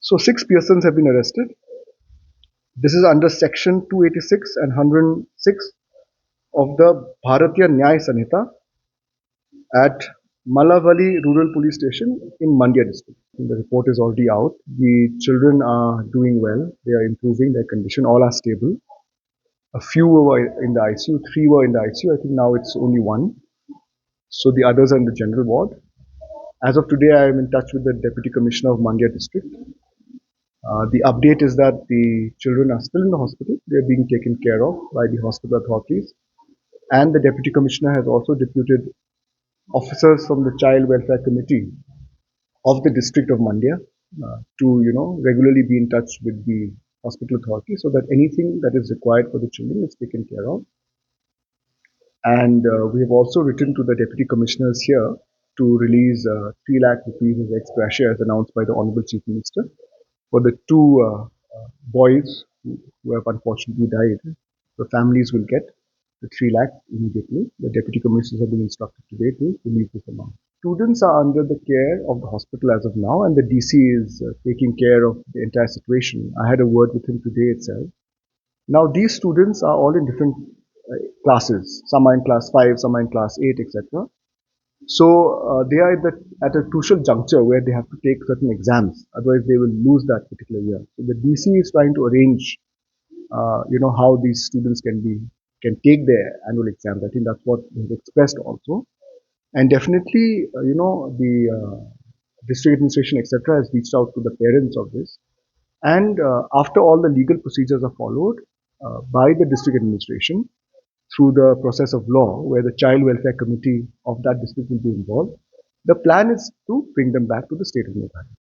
So 6 persons have been arrested. This is under section 286 and 106 of the Bharatiya Nyaya Sanhita at Malavali Rural Police Station in Mandya district. The report is already out. The children are doing well. They are improving their condition. All are stable. A few were in the ICU. 3 were in the ICU. I think now it's only 1. So the others are in the general ward. As of today, I am in touch with the Deputy Commissioner of Mandya district. The update is that the children are still in the hospital. They are being taken care of by the hospital authorities. And the Deputy Commissioner has also deputed officers from the Child Welfare Committee of the district of Mandya to regularly be in touch with the hospital authority so that anything that is required for the children is taken care of. And we have also written to the deputy commissioners here to release 3 lakh rupees as ex gratia as announced by the Honorable Chief Minister for the 2 boys who have unfortunately died. The families will get the 3 lakh immediately. The deputy commissioners have been instructed today to release this amount. Students are under the care of the hospital as of now, and the DC is taking care of the entire situation. I had a word with him today itself. Now, these students are all in different classes. Some are in class 5, some are in class 8, etc. So they are at a crucial juncture where they have to take certain exams. Otherwise, they will lose that particular year. So the DC is trying to arrange, how these students can take their annual exams. I think that's what they've expressed also. And definitely, the district administration, etc., has reached out to the parents of this. And after all the legal procedures are followed by the district administration through the process of law, where the Child Welfare Committee of that district will be involved, the plan is to bring them back to the state of Meghalaya.